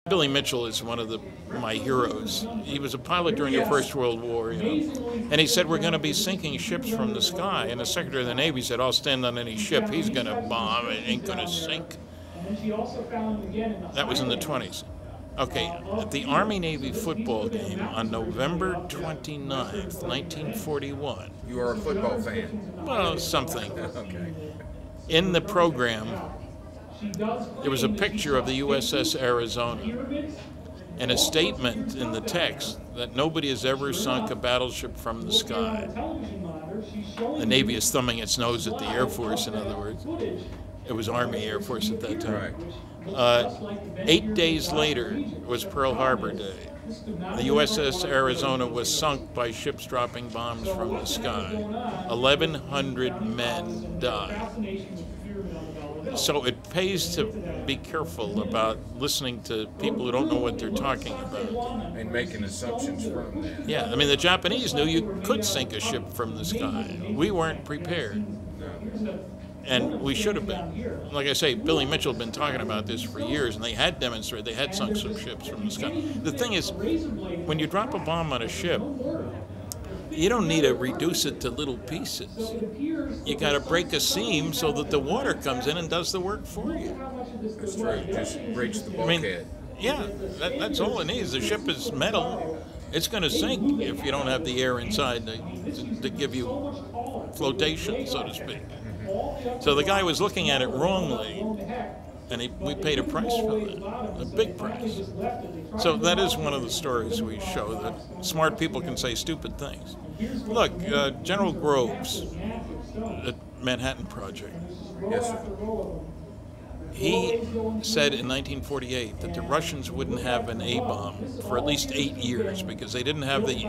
Billy Mitchell is one of my heroes. He was a pilot during the First World War, and he said, we're going to be sinking ships from the sky. And the Secretary of the Navy said, I'll stand on any ship. He's going to bomb. It ain't going to sink. That was in the 20s. Okay, at the Army-Navy football game on November 29th, 1941. You are a football fan? Well, something. Okay. In the program, there was a picture of the USS Arizona and a statement in the text that nobody has ever sunk a battleship from the sky. The Navy is thumbing its nose at the Air Force, in other words. It was Army Air Force at that time. 8 days later was Pearl Harbor Day. The USS Arizona was sunk by ships dropping bombs from the sky. 1,100 men died. So it pays to be careful about listening to people who don't know what they're talking about. And making assumptions from that. Yeah, I mean, the Japanese knew you could sink a ship from the sky. We weren't prepared. And we should have been. Like I say, Billy Mitchell had been talking about this for years, and they had demonstrated, they had sunk some ships from the sky. The thing is, when you drop a bomb on a ship, you don't need to reduce it to little pieces. You got to break a seam so that the water comes in and does the work for you. That's true. Just breaks the bulkhead. Yeah, that's all it needs. The ship is metal. It's going to sink if you don't have the air inside to give you flotation, so to speak. So the guy was looking at it wrongly, and we paid a price for that, a big price. So that is one of the stories we show, that smart people can say stupid things. Look, General Groves at Manhattan Project, Yes, sir. he said in 1948 that the Russians wouldn't have an A-bomb for at least 8 years because they didn't have the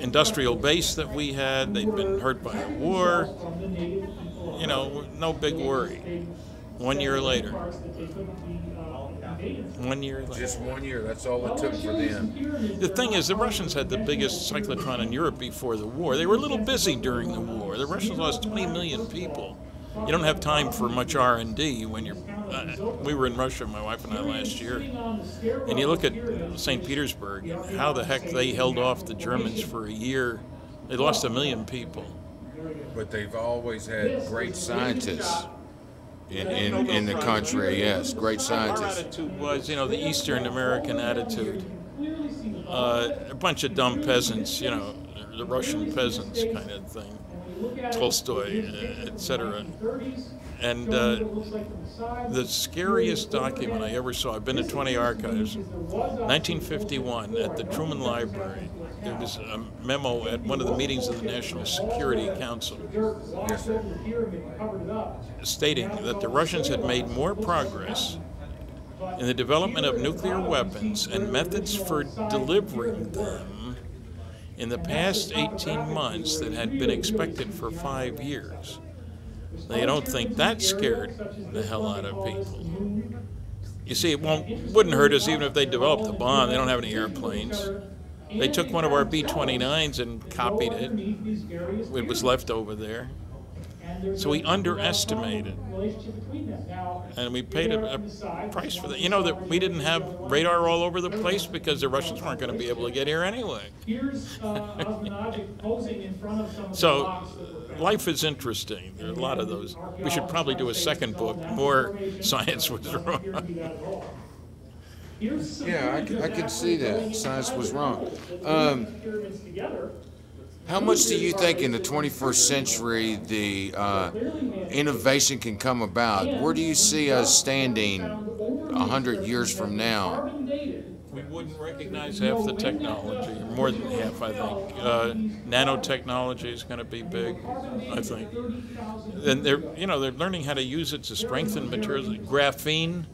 industrial base that we had. They'd been hurt by the war. You know, no big worry. 1 year later. 1 year later. Just 1 year. That's all it took for them. The thing is, the Russians had the biggest cyclotron in Europe before the war. They were a little busy during the war. The Russians lost 20 million people. You don't have time for much R&D when you're. We were in Russia, my wife and I, last year, and you look at St. Petersburg and how the heck they held off the Germans for a year. They lost 1 million people. But they've always had great scientists in the country. Yes, great Our scientists. attitude was, the Eastern American attitude. A bunch of dumb peasants, the Russian peasants kind of thing. Tolstoy, etc. And the scariest document I ever saw, I've been to 20 archives, 1951 at the Truman Library. There was a memo at one of the meetings of the National Security Council stating that the Russians had made more progress in the development of nuclear weapons and methods for delivering them in the past 18 months that had been expected for 5 years. Now, you don't think that scared the hell out of people. You see, it wouldn't hurt us even if they developed a bomb. They don't have any airplanes. They took one of our B-29s and copied it. It was left over there. So we underestimated. And we paid a price for that. You know that we didn't have radar all over the place because the Russians weren't going to be able to get here anyway. So life is interesting. There are a lot of those. We should probably do a second book, More Science Was Wrong. Yeah, I can see that. Science was wrong. How much do you think in the 21st century the innovation can come about? Where do you see us standing 100 years from now? We wouldn't recognize half the technology, or more than half, I think. Nanotechnology is going to be big, I think. And they're learning how to use it to strengthen materials. Graphene,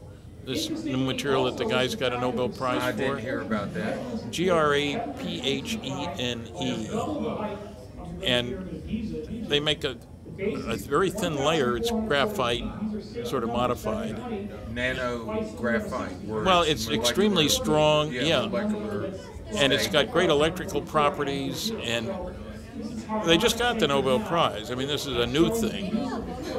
this new material that the guy's got a Nobel Prize for. I didn't hear about that. Graphene. And they make a very thin layer. It's graphite, sort of modified. Nano graphite. Well, it's extremely strong, yeah. Molecular And it's got great electrical properties, and they just got the Nobel Prize. I mean, this is a new thing.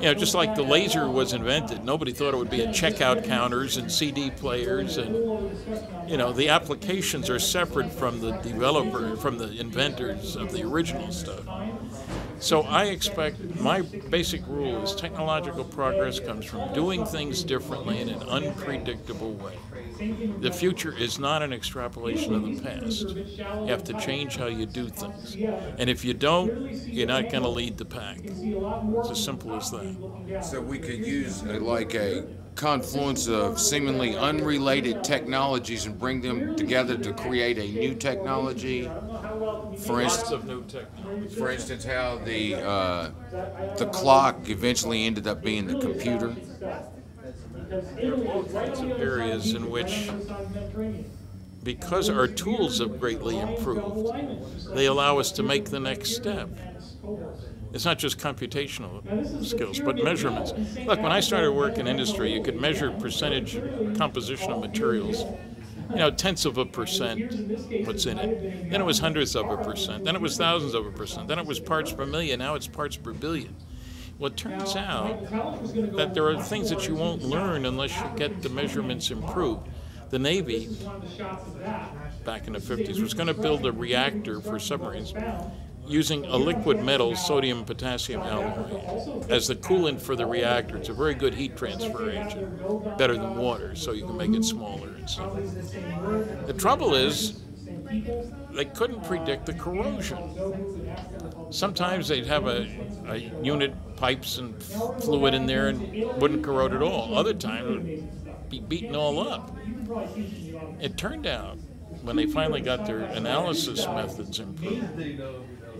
Just like the laser was invented, nobody thought it would be at checkout counters and CD players, and the applications are separate from the developer, from the inventors of the original stuff. So I expect, my basic rule is technological progress comes from doing things differently in an unpredictable way. The future is not an extrapolation of the past. You have to change how you do things. And if you don't, you're not going to lead the pack. It's as simple as that. So we could use like a confluence of seemingly unrelated technologies and bring them together to create a new technology. For Lots of new technology. For instance, how the clock eventually ended up being the computer. There are all kinds of areas in which, because our tools have greatly improved, they allow us to make the next step. It's not just computational skills, but measurements. Look, when I started work in industry, you could measure percentage composition of materials. Tenths of a percent what's in it. Then it was hundredths of a percent. Then it was thousands of a percent. Then it was parts per million. Now it's parts per billion. Well, it turns out that there are things that you won't learn unless you get the measurements improved. The Navy, back in the 50s, was going to build a reactor for submarines using a liquid metal, sodium potassium alloy, as the coolant for the reactor. It's a very good heat transfer agent, better than water, so you can make it smaller and stuff. The trouble is, they couldn't predict the corrosion. Sometimes they'd have a unit, pipes and fluid in there and wouldn't corrode at all. Other times it would be beaten all up. It turned out, when they finally got their analysis methods improved,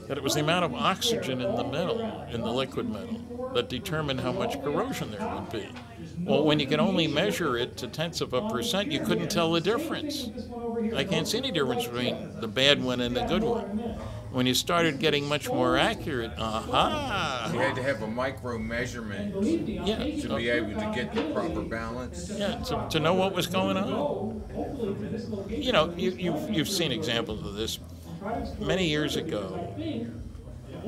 that it was the amount of oxygen in the metal, in the liquid metal, that determined how much corrosion there would be. Well, when you can only measure it to tenths of a percent, you couldn't tell the difference. I can't see any difference between the bad one and the good one. When you started getting much more accurate, you had to have a micro measurement to be able to get the proper balance. Yeah, to know what was going on. You've seen examples of this. Many years ago,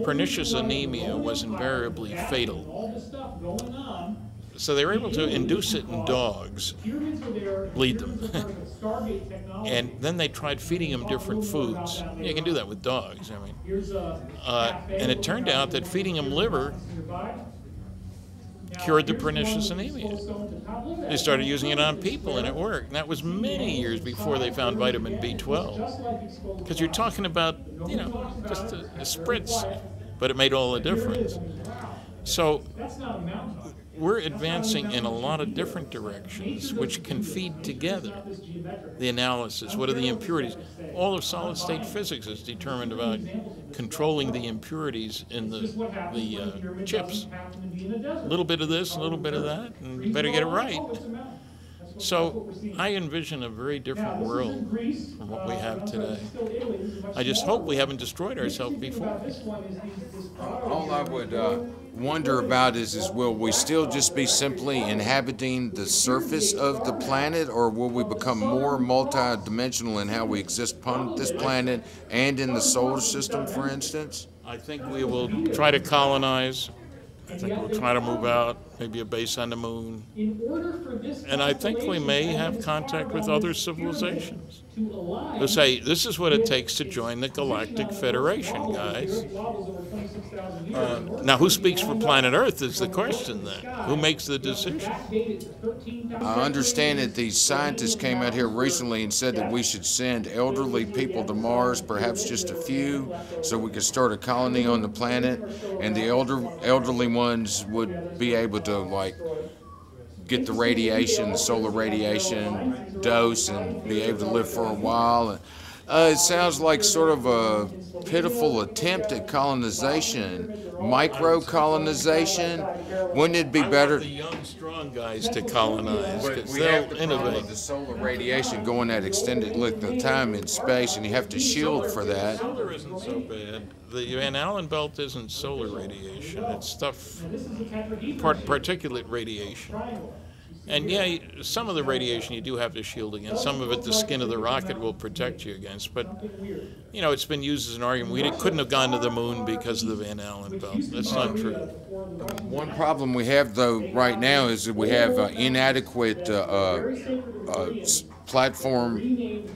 pernicious anemia was invariably fatal. So they were able to induce it in dogs, bleed them. And then they tried feeding them different foods. You can do that with dogs, and it turned out that feeding them liver cured the pernicious anemia. They started using it on people, and it worked. And that was many years before they found vitamin B12. Because you're talking about, just a spritz, but it made all the difference. So we're advancing in a lot of different directions, which can feed together the analysis. What are the impurities? All of solid-state physics is determined about controlling the impurities in the chips. A little bit of this, a little bit of that, and you better get it right. So I envision a very different world from what we have today. I just hope we haven't destroyed ourselves before. All I would wonder about is will we still just be simply inhabiting the surface of the planet, or will we become more multidimensional in how we exist upon this planet and in the solar system, for instance? I think we will try to colonize. I think we'll try to move out, maybe a base on the moon. And I think we may have contact with other civilizations who say, this is what it takes to join the Galactic Federation, guys. Now, who speaks for planet Earth is the question then. Who makes the decision? I understand that these scientists came out here recently and said that we should send elderly people to Mars, perhaps just a few, so we could start a colony on the planet, and the elderly ones would be able to, get the radiation, the solar radiation dose, and be able to live for a while. It sounds like sort of a pitiful attempt at colonization, micro-colonization. Wouldn't it be better? The young, strong guys to colonize, because they'll innovate. The solar radiation going that extended length of time in space, and you have to shield for that. Solar isn't so bad. The Van Allen belt isn't solar radiation. It's stuff, particulate radiation. And yeah, some of the radiation you do have to shield against. Some of it, the skin of the rocket will protect you against. But, you know, it's been used as an argument. We couldn't have gone to the moon because of the Van Allen belt. That's not true. One problem we have, though, right now is that we have inadequate platform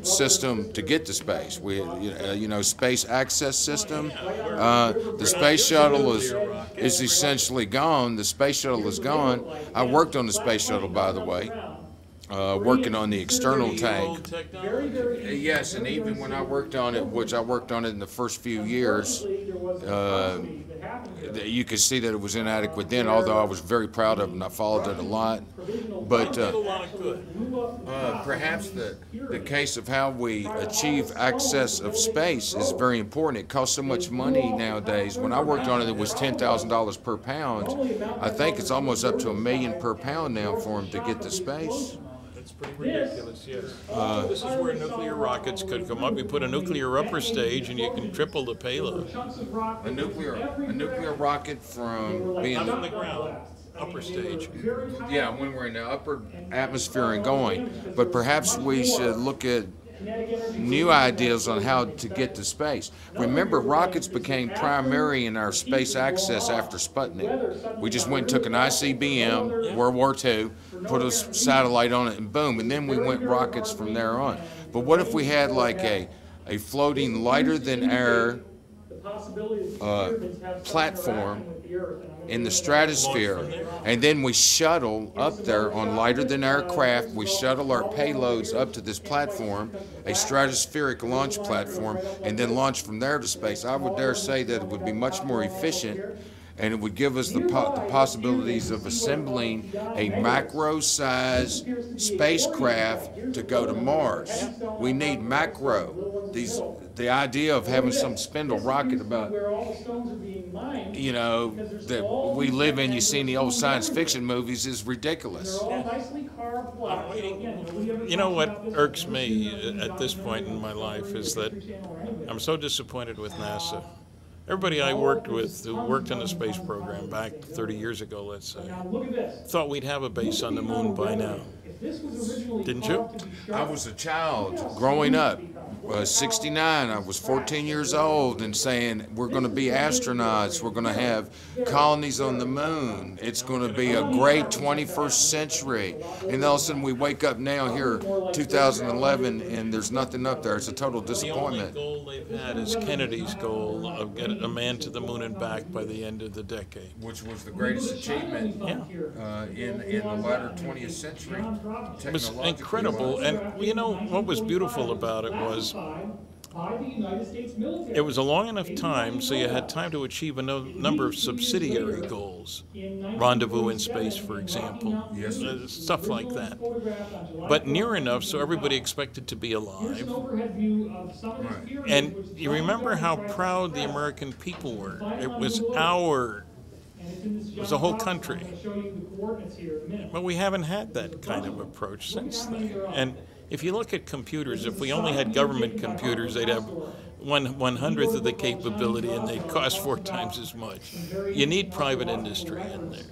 system to get to space. You know, space access system. The space shuttle is essentially gone. The space shuttle is gone. I worked on the space shuttle, by the way, working on the external tank. Yes, and even when I worked on it, which I worked on it in the first few years, you could see that it was inadequate then, although I was very proud of it and I followed it a lot. But perhaps the case of how we achieve access of space is very important. It costs so much money nowadays. When I worked on it, it was $10,000 per pound. I think it's almost up to $1 million per pound now for them to get to space. It's pretty ridiculous, yes. This is where nuclear rockets could come up. You put a nuclear upper stage and you can triple the payload. A nuclear rocket from being Not on the ground, upper stage. Yeah, when we're in the upper atmosphere and going. But perhaps we should look at new ideas on how to get to space. Remember, rockets became primary in our space access after Sputnik. We just went and took an ICBM, World War II, put a satellite on it, and boom, and then we went rockets from there on. But what if we had like a floating lighter than air platform in the stratosphere, and then we shuttle up there on lighter than air craft, we shuttle our payloads up to this platform, a stratospheric launch platform, and then launch from there to space? I would dare say that it would be much more efficient, and it would give us the possibilities of assembling a macro-size spacecraft to go to Mars. We need macro. The idea of having some spindle rocket about, you know, that we live in, you see in the old science fiction movies, is ridiculous. You know what irks me at this point in my life is that I'm so disappointed with NASA. Everybody I worked with who worked on the space program back 30 years ago, let's say, thought we'd have a base on the moon by now. Didn't you? I was a child growing up. 69, I was 14 years old and saying, we're going to be astronauts, we're going to have colonies on the moon, it's going to be a great 21st century. And all of a sudden we wake up now here, 2011, and there's nothing up there. It's a total disappointment. The only goal they've had is Kennedy's goal of getting a man to the moon and back by the end of the decade. Which was the greatest achievement in the latter 20th century. It was incredible, and you know what was beautiful about it was it was a long enough time so you had time to achieve a number of subsidiary goals. Rendezvous in space, for example. Yes. Stuff like that. But near enough so everybody expected to be alive. And you remember how proud the American people were. It was a whole country. But we haven't had that kind of approach since then. And if you look at computers, if we only had government computers, they'd have 1/100th of the capability and they'd cost 4 times as much. You need private industry in there.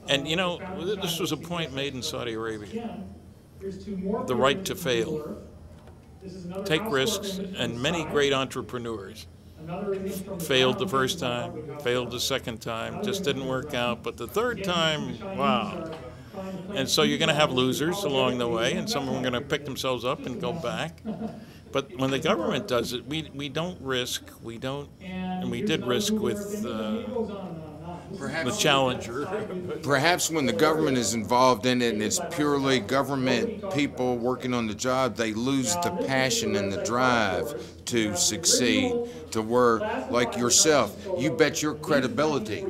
And you know, this was a point made in Saudi Arabia. The right to fail. Take risks, and many great entrepreneurs failed the first time, failed the second time, just didn't work out, but the third time, wow. And so you're going to have losers along the way, and some of them are going to pick themselves up and go back. But when the government does it, we don't risk, and we did risk with the Challenger. Perhaps when the government is involved in it and it's purely government people working on the job, they lose the passion and the drive to succeed, to where, like yourself, you bet your credibility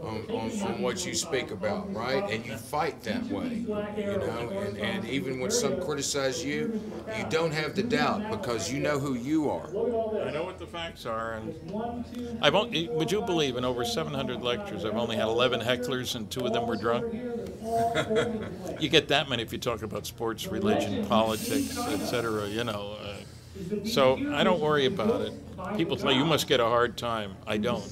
on what you speak about, right? And you fight that way, you know, and even when some criticize you, you don't have the doubt because you know who you are. I know what the facts are, and would you believe in over 700 lectures, I've only had 11 hecklers and 2 of them were drunk? You get that many if you talk about sports, religion, politics, etc., you know. So I don't worry about it. People say you must get a hard time. I don't.